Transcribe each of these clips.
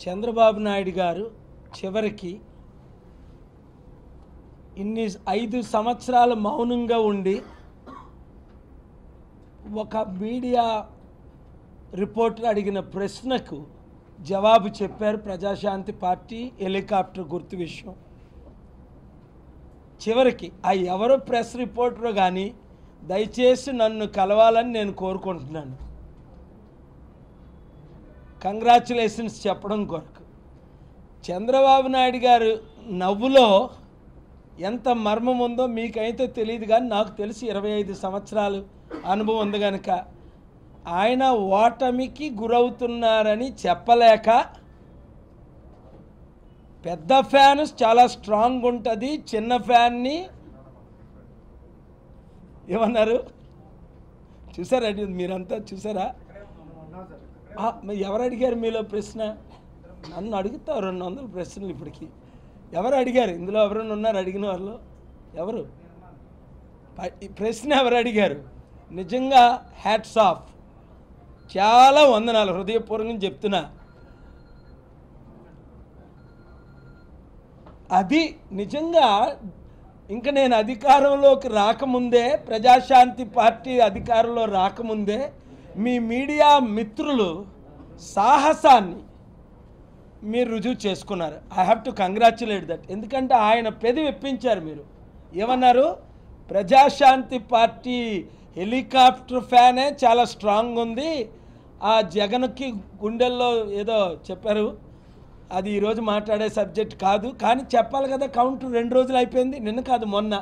చంద్రబాబు నాయుడు గారు చివరికి ఇన్ని 5 సంవత్సరాలు మౌనంగా ఉండి ఒక మీడియా రిపోర్టర్ అడిగిన ప్రశ్నకు జవాబు చెప్పారు. ప్రజాశాంతి పార్టీ హెలికాప్టర్ గుర్తు విషయం. చివరికి ఆ ఎవరో ప్రెస్ రిపోర్టరో కానీ దయచేసి నన్ను కలవాలని నేను కోరుకుంటున్నాను. కంగ్రాచులేషన్స్ చెప్పడం కొరకు. చంద్రబాబు నాయుడు గారు నవ్వులో ఎంత మర్మం ఉందో మీకైతే తెలియదు, కానీ నాకు తెలిసి 25 సంవత్సరాలు అనుభవం ఉంది కనుక ఆయన ఓటమికి గురవుతున్నారని చెప్పలేక, పెద్ద ఫ్యాన్ చాలా స్ట్రాంగ్ ఉంటుంది, చిన్న ఫ్యాన్ని ఏమన్నారు చూసారా? మీరంతా చూసారా? ఎవరు అడిగారు మీలో ప్రశ్న? నన్ను అడుగుతావు 200 ప్రశ్నలు ఇప్పటికి. ఎవరు అడిగారు ఇందులో? ఎవరైనా ఉన్నారు అడిగిన వాళ్ళు? ఎవరు ఈ ప్రశ్న ఎవరు అడిగారు? నిజంగా హ్యాట్స్ ఆఫ్, చాలా వందనాలు, హృదయపూర్వకంగా చెప్తున్నా. అది నిజంగా ఇంకా నేను అధికారంలోకి రాకముందే, ప్రజాశాంతి పార్టీ అధికారంలో రాకముందే మీ మీడియా మిత్రులు సాహసాన్ని మీరు రుజువు చేసుకున్నారు. I have to congratulate that. ఎందుకంటే ఆయన పెదవి ఇప్పించారు. మీరు ఏమన్నారు? ప్రజాశాంతి పార్టీ హెలికాప్టర్ ఫ్యానే చాలా స్ట్రాంగ్ ఉంది, ఆ జగన్కి గుండెల్లో ఏదో చెప్పారు. అది ఈరోజు మాట్లాడే సబ్జెక్ట్ కాదు, కానీ చెప్పాలి కదా. కౌంట్ 2 రోజులు అయిపోయింది, నిన్న కాదు మొన్న.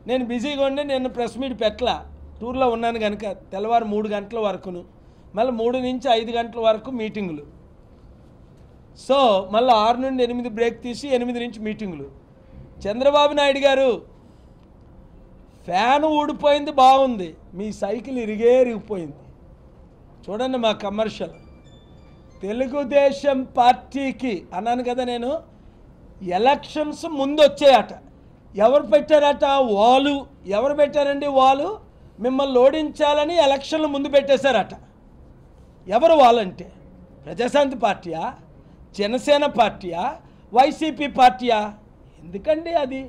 నేను బిజీగా ఉండి నేను ప్రెస్ మీట్ పెట్టలా, టూర్లో ఉన్నాను కనుక. తెల్లవారు 3 గంటల వరకును, మళ్ళీ 3 నుంచి 5 గంటల వరకు మీటింగులు. సో మళ్ళీ 6 నుండి 8 బ్రేక్ తీసి 8 నుంచి మీటింగులు. చంద్రబాబు నాయుడు గారు ఫ్యాన్ ఊడిపోయింది బాగుంది, మీ సైకిల్ ఇరిగిపోయింది. చూడండి మా కమర్షియల్. తెలుగుదేశం పార్టీకి అన్నాను కదా నేను, ఎలక్షన్స్ ముందు వచ్చాయట. ఎవరు పెట్టారట వాలు? ఎవరు పెట్టారండి వాలు? మిమ్మల్ని ఓడించాలని ఎలక్షన్లు ముందు పెట్టేశారట. ఎవరు వాళ్ళంటే? ప్రజాశాంతి పార్టీయా, జనసేన పార్టీయా, వైసీపీ పార్టీయా? ఎందుకండి అది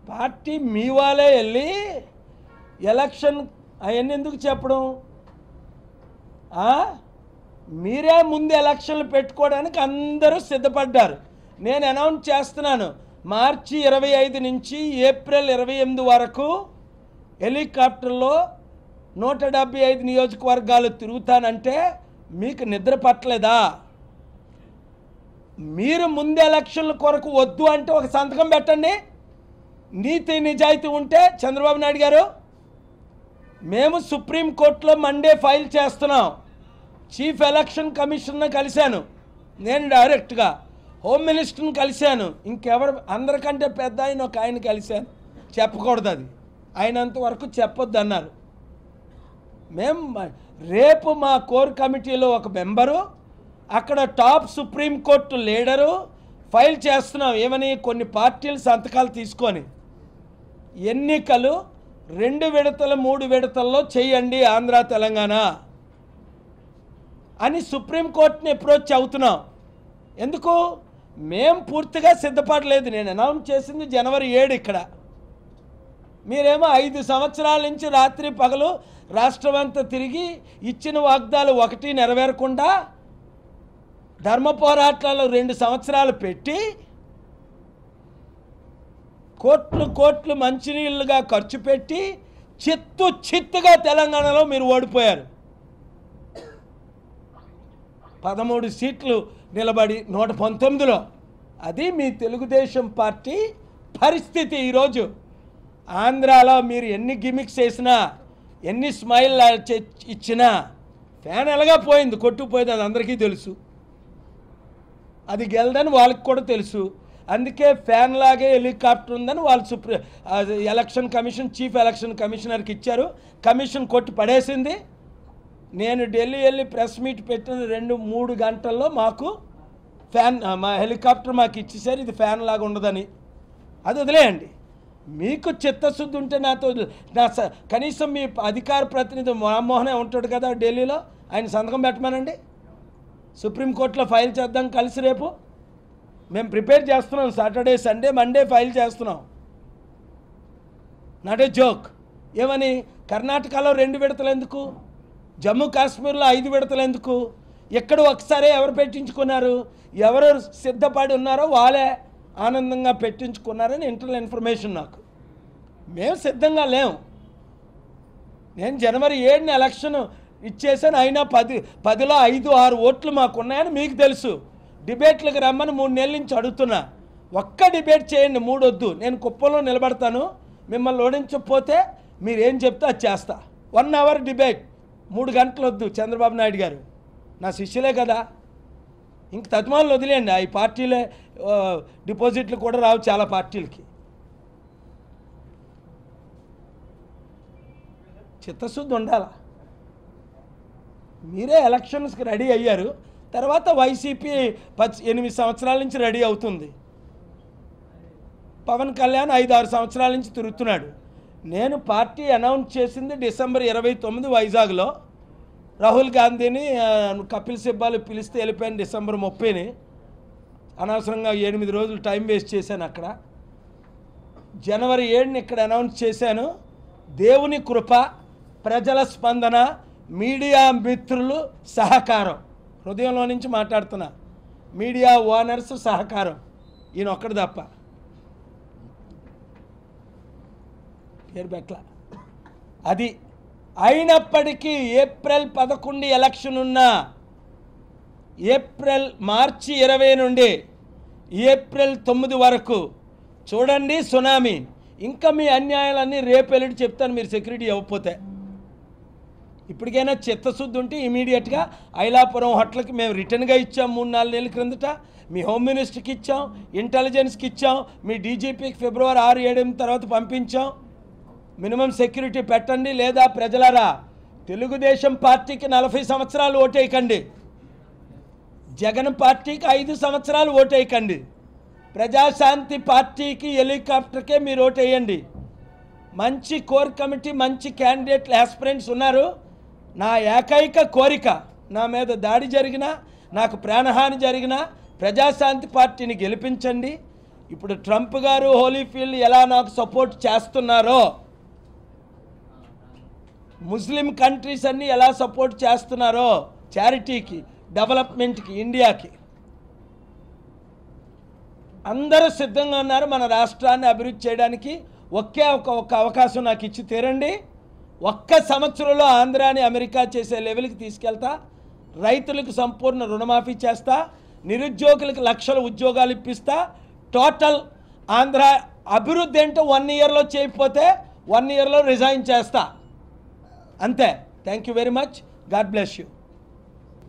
పార్టీ మీ వాళ్ళే వెళ్ళి ఎలక్షన్ అవన్నీ ఎందుకు చెప్పడం? మీరే ముందు ఎలక్షన్లు పెట్టుకోవడానికి అందరూ సిద్ధపడ్డారు. నేను అనౌన్స్ చేస్తున్నాను, మార్చి 25 నుంచి ఏప్రిల్ 28 వరకు హెలికాప్టర్లో 175 నియోజకవర్గాలు తిరుగుతానంటే మీకు నిద్ర పట్టలేదా? మీరు ముందు ఎలక్షన్ల కొరకు వద్దు అంటే ఒక సంతకం పెట్టండి. నీతి నిజాయితీ ఉంటే చంద్రబాబు నాయుడు గారు, మేము సుప్రీంకోర్టులో మండే ఫైల్ చేస్తున్నాం. చీఫ్ ఎలక్షన్ కమిషనర్ని కలిశాను, నేను డైరెక్ట్గా హోమ్ మినిస్టర్ని కలిశాను, ఇంకెవరు అందరికంటే పెద్ద ఆయన ఒక ఆయన కలిశాను. చెప్పకూడదు, అది అయినంత వరకు చెప్పొద్దు అన్నారు. మేము రేపు మా కోర్ కమిటీలో ఒక మెంబరు, అక్కడ టాప్ సుప్రీంకోర్టు లీడరు ఫైల్ చేస్తున్నాం. ఏమని? కొన్ని పార్టీలు సంతకాలు తీసుకొని ఎన్నికలు 2 విడతలు 3 విడతల్లో చేయండి ఆంధ్ర తెలంగాణ అని సుప్రీంకోర్టుని అప్రోచ్ అవుతున్నాం. ఎందుకు? మేము పూర్తిగా సిద్ధపడలేదు. నేను అనౌన్స్ చేసింది జనవరి 7 ఇక్కడ. మీరేమో 5 సంవత్సరాల నుంచి రాత్రి పగలు రాష్ట్రం అంతా తిరిగి ఇచ్చిన వాగ్దాలు ఒకటి నెరవేరకుండా ధర్మ పోరాటాలు 2 సంవత్సరాలు పెట్టి కోట్లు మంచినీళ్ళుగా ఖర్చు పెట్టి చిత్తుగా తెలంగాణలో మీరు ఓడిపోయారు. 13 సీట్లు నిలబడి 119లో. అది మీ తెలుగుదేశం పార్టీ పరిస్థితి ఈరోజు. ఆంధ్రాలో మీరు ఎన్ని గిమిక్స్ వేసినా, ఎన్ని స్మైల్ ఇచ్చినా ఫ్యాన్ ఎలాగా పోయింది, కొట్టుకుపోయింది, అది అందరికీ తెలుసు. అది గెలదని వాళ్ళకి కూడా తెలుసు. అందుకే ఫ్యాన్ లాగే హెలికాప్టర్ ఉందని వాళ్ళు ఎలక్షన్ కమిషన్ చీఫ్ ఎలక్షన్ కమిషనర్కి ఇచ్చారు. కమిషన్ కొట్టి పడేసింది. నేను ఢిల్లీ వెళ్ళి ప్రెస్ మీట్ పెట్టిన 2-3 గంటల్లో మాకు ఫ్యాన్, మా హెలికాప్టర్ మాకు ఇచ్చేసారు. ఇది ఫ్యాన్ లాగా ఉండదని. అది వదిలేయండి. మీకు చిత్తశుద్ధి ఉంటే నాతో కనీసం మీ అధికార ప్రతినిధి రామ్మోహనే ఉంటాడు కదా ఢిల్లీలో, ఆయన సంతకం పెట్టమనండి. సుప్రీంకోర్టులో ఫైల్ చేద్దాం కలిసి రేపు. మేము ప్రిపేర్ చేస్తున్నాం, సాటర్డే సండే మండే ఫైల్ చేస్తున్నాం. Not a joke. ఏమని కర్ణాటకలో 2 విడతలు ఎందుకు, జమ్మూ కాశ్మీర్లో 5 విడతలు ఎందుకు, ఎక్కడ ఒకసారి ఎవరు పెట్టించుకున్నారు, ఎవరు సిద్ధపడి ఉన్నారో వాళ్ళే ఆనందంగా పెట్టించుకున్నారని ఇంటర్నల్ ఇన్ఫర్మేషన్ నాకు. మేము సిద్ధంగా లేము. నేను జనవరి 7న ఎలక్షన్ ఇచ్చేసాను, అయినా 10లో 5-6 ఓట్లు మాకు ఉన్నాయని మీకు తెలుసు. డిబేట్లకు రమ్మని 3 నెలల నుంచి అడుగుతున్నా. ఒక్క డిబేట్ చేయండి, 3 వద్దు. నేను కుప్పంలో నిలబడతాను, మిమ్మల్ని ఓడించకపోతే మీరు ఏం చెప్తే అది చేస్తా. 1 అవర్ డిబేట్, 3 గంటలు వద్దు. చంద్రబాబు నాయుడు గారు నా శిష్యులే కదా, ఇంక తత్మాలు వదిలేయండి. ఈ పార్టీలే డిపాజిట్లు కూడా రావు చాలా పార్టీలకి. చిత్తశుద్ధి ఉండాలా. మీరే ఎలక్షన్స్కి రెడీ అయ్యారు, తర్వాత వైసీపీ 8 సంవత్సరాల నుంచి రెడీ అవుతుంది. పవన్ కళ్యాణ్ 5-6 సంవత్సరాల నుంచి తిరుగుతున్నాడు. నేను పార్టీ అనౌన్స్ చేసింది డిసెంబర్ 29 వైజాగ్లో. రాహుల్ గాంధీని కపిల్ సిబ్బాలు పిలిస్తే వెళ్ళిపోయాను డిసెంబర్ 30ని. అనవసరంగా 8 రోజులు టైం వేస్ట్ చేశాను అక్కడ. జనవరి 7ని ఇక్కడ అనౌన్స్ చేశాను. దేవుని కృప, ప్రజల స్పందన, మీడియా మిత్రులు సహకారం, హృదయంలో నుంచి మాట్లాడుతున్నా, మీడియా ఓనర్స్ సహకారం, ఈయన ఒక్కడు తప్ప పేరు పెట్టల. అది అయినప్పటికీ ఏప్రిల్ 11 ఎలక్షన్ ఉన్నా, మార్చి 20 నుండి ఏప్రిల్ 9 వరకు చూడండి సునామీ. ఇంకా మీ అన్యాయాలన్నీ రేపు ఎల్లుండి చెప్తాను మీరు సెక్యూరిటీ ఇవ్వకపోతే. ఇప్పటికైనా చిత్తశుద్ధి ఉంటే ఇమీడియట్గా ఐలాపురం హోటల్కి మేము రిటర్న్గా ఇచ్చాం 3-4 నెలల క్రిందట. మీ హోమ్ మినిస్టర్కి ఇచ్చాం, ఇంటెలిజెన్స్కి ఇచ్చాం, మీ డీజీపీకి ఫిబ్రవరి 6-7 తర్వాత పంపించాం. మినిమం సెక్యూరిటీ పెట్టండి. లేదా ప్రజలారా, తెలుగుదేశం పార్టీకి 40 సంవత్సరాలు ఓటేయకండి, జగన్ పార్టీకి 5 సంవత్సరాలు ఓటేయకండి, ప్రజాశాంతి పార్టీకి హెలికాప్టర్కే మీరు ఓటేయండి. మంచి కోర్ కమిటీ, మంచి క్యాండిడేట్లు, యాస్పిరెంట్స్ ఉన్నారు. నా ఏకైక కోరిక, నా మీద దాడి జరిగినా, నాకు ప్రాణహాని జరిగినా ప్రజాశాంతి పార్టీని గెలిపించండి. ఇప్పుడు ట్రంప్ గారు హోలీఫీల్డ్ ఎలా నాకు సపోర్ట్ చేస్తున్నారో, ముస్లిం కంట్రీస్ అన్నీ ఎలా సపోర్ట్ చేస్తున్నారో చారిటీకి, డెవలప్మెంట్కి, ఇండియాకి, అందరూ సిద్ధంగా ఉన్నారు మన రాష్ట్రాన్ని అభివృద్ధి చేయడానికి. ఒక్క అవకాశం నాకు ఇచ్చి తీరండి. 1 సంవత్సరంలో ఆంధ్రాని అమెరికా చేసే లెవెల్కి తీసుకెళ్తా. రైతులకు సంపూర్ణ రుణమాఫీ చేస్తా, నిరుద్యోగులకు లక్షల ఉద్యోగాలు ఇప్పిస్తా. టోటల్ ఆంధ్ర అభివృద్ధి ఏంటో 1 ఇయర్లో చేయకపోతే 1 ఇయర్లో రిజైన్ చేస్తా, అంతే. Thank you very much. God bless you.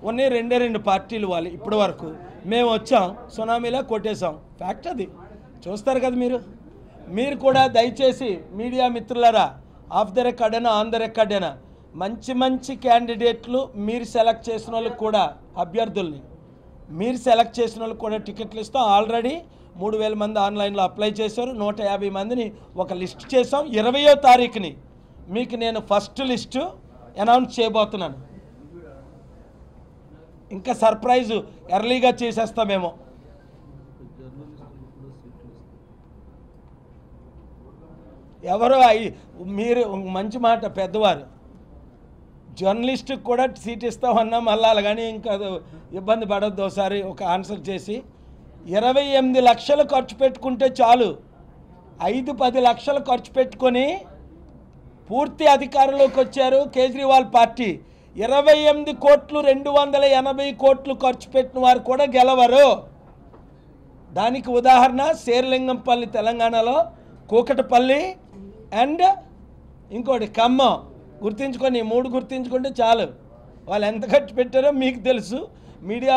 ఉన్నాయి 2 పార్టీలు వాళ్ళు ఇప్పటి వరకు. మేము వచ్చాం, సునామీలా కొట్టేశాం. ఫ్యాక్ట్ అది, చూస్తారు కదా మీరు కూడా. దయచేసి మీడియా మిత్రులారా, ఆఫ్ ద రికార్డ్ అయినా ఆన్ ద రికార్డ్ అయినా మంచి క్యాండిడేట్లు మీరు సెలెక్ట్ చేసిన వాళ్ళకి కూడా, అభ్యర్థుల్ని మీరు సెలెక్ట్ చేసిన వాళ్ళకి కూడా టికెట్లు ఇస్తాం. ఆల్రెడీ 3000 మంది ఆన్లైన్లో అప్లై చేశారు. 150 మందిని ఒక లిస్ట్ చేసాం. 20వ తారీఖుని మీకు నేను ఫస్ట్ లిస్టు అనౌన్స్ చేయబోతున్నాను. ఇంకా సర్ప్రైజు ఎర్లీగా చేసేస్తామేమో. ఎవరో మీరు మంచి మాట పెద్దవారు, జర్నలిస్టుకి కూడా సీట్ ఇస్తామన్నా మళ్ళీ అలాగని ఇంకా ఇబ్బంది పడొద్దు. ఒకసారి ఒక ఆన్సర్ చేసి 28 లక్షలు ఖర్చు పెట్టుకుంటే చాలు. 5-10 లక్షలు ఖర్చు పెట్టుకొని పూర్తి అధికారంలోకి వచ్చారు కేజ్రీవాల్ పార్టీ. 28 కోట్లు 280 కోట్లు ఖర్చు పెట్టిన వారు కూడా గెలవరు. దానికి ఉదాహరణ శేర్లింగంపల్లి తెలంగాణలో, కూకటపల్లి అండ్ ఇంకోటి ఖమ్మం. గుర్తించుకొని 3 గుర్తించుకుంటే చాలు. వాళ్ళు ఎంత ఖర్చు పెట్టారో మీకు తెలుసు. మీడియా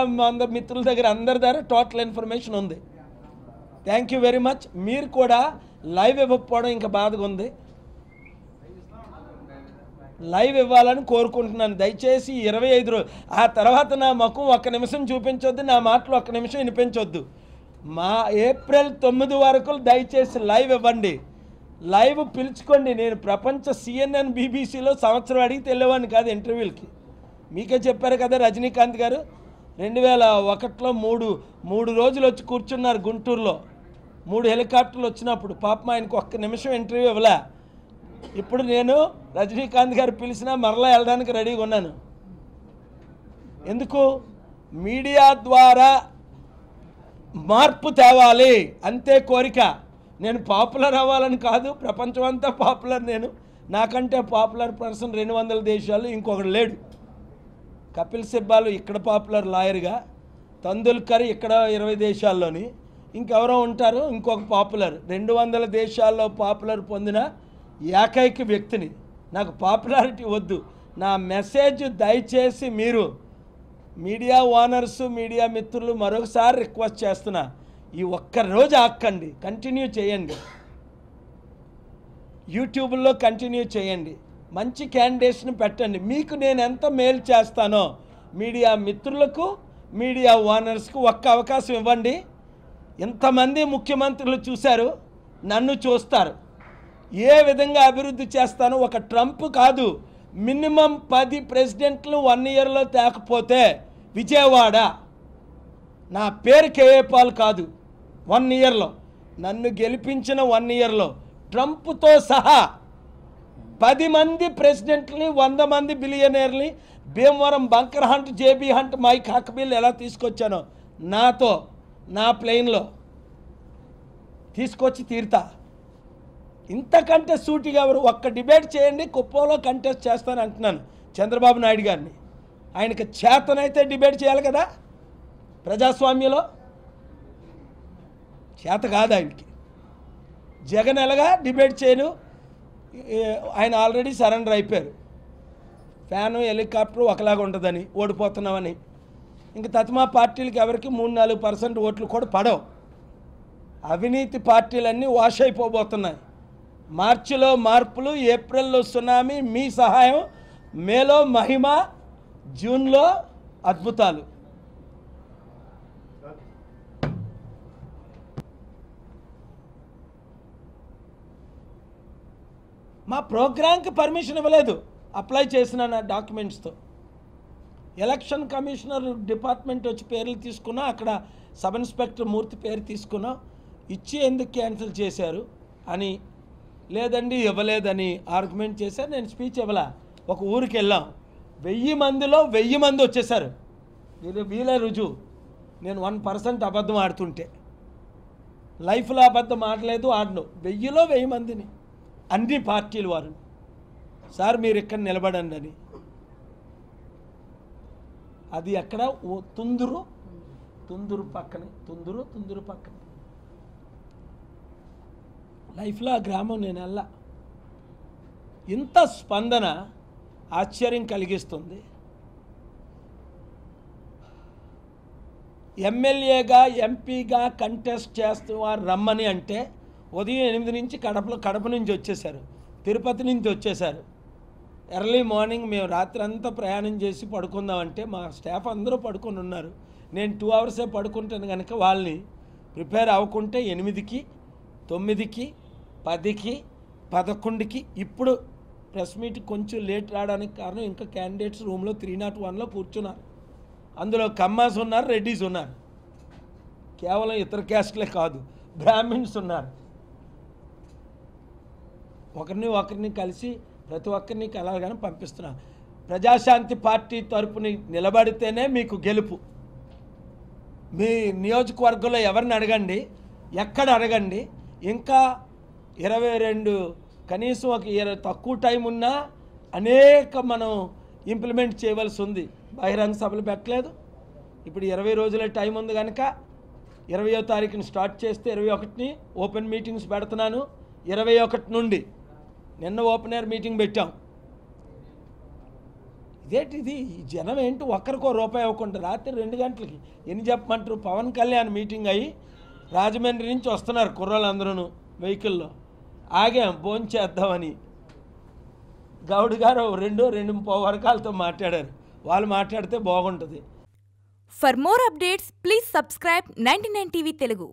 మిత్రుల దగ్గర అందరి దగ్గర టోటల్ ఇన్ఫర్మేషన్ ఉంది. Thank you very much. మీరు కూడా లైవ్ ఇవ్వకపోవడం ఇంకా బాధగా ఉంది. లైవ్ ఇవ్వాలని కోరుకుంటున్నాను. దయచేసి 25 రోజులు ఆ తర్వాత నా ముఖం 1 నిమిషం చూపించొద్దు, నా మాటలు 1 నిమిషం వినిపించొద్దు. మా ఏప్రిల్ 9 వరకు దయచేసి లైవ్ ఇవ్వండి. లైవ్ పిలుచుకోండి. నేను ప్రపంచ CNN BBCలో సంవత్సరం అడిగితే వెళ్ళేవాడిని కాదు ఇంటర్వ్యూలకి. మీకే చెప్పారు కదా రజనీకాంత్ గారు, 2001లో మూడు రోజులు వచ్చి కూర్చున్నారు గుంటూరులో. 3 హెలికాప్టర్లు వచ్చినప్పుడు పాపం ఆయనకు ఒక్క నిమిషం ఇంటర్వ్యూ ఇవ్వలే. ఇప్పుడు నేను రజనీకాంత్ గారు పిలిచినా మరలా వెళ్ళడానికి రెడీగా ఉన్నాను. ఎందుకు? మీడియా ద్వారా మార్పు తేవాలి అంతే కోరిక. నేను పాపులర్ అవ్వాలని కాదు, ప్రపంచం అంతా పాపులర్. నేను నాకంటే పాపులర్ పర్సన్ 200 దేశాలు ఇంకొకడు లేడు. కపిల్ సిబ్బాలు ఇక్కడ పాపులర్ లాయర్గా, తందుల్కర్ ఇక్కడ 20 దేశాల్లోని, ఇంకెవరో ఉంటారు ఇంకొక పాపులర్. 200 దేశాల్లో పాపులర్ పొందిన ఏకైక వ్యక్తిని. నాకు పాపులారిటీ వద్దు. నా మెసేజ్ దయచేసి మీరు మీడియా ఓనర్స్, మీడియా మిత్రులు మరొకసారి రిక్వెస్ట్ చేస్తున్నా, ఈ ఒక్కరోజు ఆక్కండి, కంటిన్యూ చేయండి. యూట్యూబ్లో కంటిన్యూ చేయండి, మంచి క్యాండిడేట్స్ని పెట్టండి. మీకు నేను ఎంత మేలు చేస్తానో మీడియా మిత్రులకు, మీడియా ఓనర్స్కు ఒక్క అవకాశం ఇవ్వండి. ఇంతమంది ముఖ్యమంత్రులు చూశారు, నన్ను చూస్తారు. ఏ విధంగా అభివృద్ధి చేస్తానో ఒక ట్రంప్ కాదు, మినిమం 10 ప్రెసిడెంట్లు 1 ఇయర్లో తేకపోతే విజయవాడ నా పేరు కేఏ పాల్ కాదు. 1 ఇయర్లో నన్ను గెలిపించిన 1 ఇయర్లో ట్రంప్తో సహా 10 మంది ప్రెసిడెంట్ని, 100 మంది బిలియనీర్ని, Bhimavaram bunker hunt, JB hunt, Mike హక్బిల్ ఎలా తీసుకొచ్చానో నాతో నా ప్లేన్లో తీసుకొచ్చి తీరుతా. ఇంతకంటే సూటిగా ఎవరు? ఒక్క డిబేట్ చేయండి, కుప్పంలో కంటెస్ట్ చేస్తాను అంటున్నాను చంద్రబాబు నాయుడు గారిని. ఆయనకి చేతనైతే డిబేట్ చేయాలి కదా, ప్రజాస్వామ్యంలో చేత కాదు ఆయనకి. జగన్ ఎలాగా డిబేట్ చేయను, ఆయన ఆల్రెడీ సరెండర్ అయిపోయారు. ఫ్యాను హెలికాప్టర్ ఒకలాగా ఉంటుందని, ఓడిపోతున్నామని. ఇంక తత్మా పార్టీలకి ఎవరికి 3-4% ఓట్లు కూడా పడవు. అవినీతి పార్టీలన్నీ వాష్ అయిపోబోతున్నాయి. మార్చిలో మార్పులు, ఏప్రిల్లో సునామీ, మీ సహాయం, మేలో మహిమ, జూన్లో అద్భుతాలు. మా ప్రోగ్రాంకి పర్మిషన్ ఇవ్వలేదు, అప్లై చేసిన నా డాక్యుమెంట్స్తో. ఎలక్షన్ కమిషనర్ డిపార్ట్మెంట్ వచ్చి పేర్లు తీసుకున్నా, అక్కడ సబ్ ఇన్స్పెక్టర్ మూర్తి పేరు తీసుకున్నా, ఇచ్చి ఎందుకు క్యాన్సిల్ చేశారు అని. లేదండి ఇవ్వలేదని ఆర్గ్యుమెంట్ చేశారు. నేను స్పీచ్ ఇవ్వలా. ఒక ఊరికి వెళ్ళాం, 1000 మందిలో 1000 మంది వచ్చేసారు. వీళ్ళ రుజువు. నేను 1% అబద్ధం ఆడుతుంటే, లైఫ్లో అబద్ధం ఆడలేదు, ఆడను. 1000లో 1000 మందిని, అన్ని పార్టీల వారు, సార్ మీరు ఇక్కడ నిలబడండి అని. అది ఎక్కడ? తుందూరు పక్కనే, తుందూరు పక్కనే. లైఫ్లో ఆ గ్రామం నేను వెళ్ళా. ఇంత స్పందన ఆశ్చర్యం కలిగిస్తుంది. ఎమ్మెల్యేగా, ఎంపీగా కంటెస్ట్ చేస్తూ వారు రమ్మని అంటే ఉదయం 8 నుంచి కడప నుంచి వచ్చేసారు, తిరుపతి నుంచి వచ్చేసారు. ఎర్లీ మార్నింగ్ మేము రాత్రి అంతా ప్రయాణం చేసి పడుకుందామంటే మా స్టాఫ్ అందరూ పడుకొని ఉన్నారు. నేను 2 అవర్సే పడుకుంటాను కనుక వాళ్ళని ప్రిపేర్ అవ్వకుంటే 8కి, 9కి, 10కి, 11కి. ఇప్పుడు ప్రెస్ మీట్ కొంచెం లేట్ రావడానికి కారణం ఇంకా క్యాండిడేట్స్ రూమ్లో 301లో కూర్చున్నారు. అందులో కమ్మాస్ ఉన్నారు, రెడ్డీస్ ఉన్నారు, కేవలం ఇతర క్యాస్ట్లే కాదు, బ్రాహ్మిన్స్ ఉన్నారు. ఒకరిని కలిసి ప్రతి ఒక్కరిని కలగానే పంపిస్తున్నా. ప్రజాశాంతి పార్టీ తరపుని నిలబడితేనే మీకు గెలుపు. మీ నియోజకవర్గంలో ఎవరిని అడగండి, ఎక్కడ అడగండి, ఇంకా 22 కనీసం ఒక 20 తక్కువ టైం ఉన్నా అనేక మనం ఇంప్లిమెంట్ చేయవలసి ఉంది. బహిరంగ సభలు పెట్టలేదు. ఇప్పుడు 20 రోజుల టైం ఉంది కనుక 20వ తారీఖుని స్టార్ట్ చేస్తే 21ని ఓపెన్ మీటింగ్స్ పెడుతున్నాను. 21 నుండి నిన్న ఓపెన్ ఎయిర్ మీటింగ్ పెట్టాం. ఇదేంటిది, ఈ జనం ఏంటి ఒక్కరికో రూపాయి ఇవ్వకుండా రాత్రి 2 గంటలకి ఎన్ని చెప్పమంటారు? పవన్ కళ్యాణ్ మీటింగ్ అయ్యి రాజమండ్రి నుంచి వస్తున్నారు కుర్రాళ్ళందరూ వెహికల్లో. ఆగాం భోంచేద్దామని. గౌడ్ గారు 2 వర్గాలతో మాట్లాడారు. వాళ్ళు మాట్లాడితే బాగుంటుంది. For more updates please subscribe 99 TV Telugu.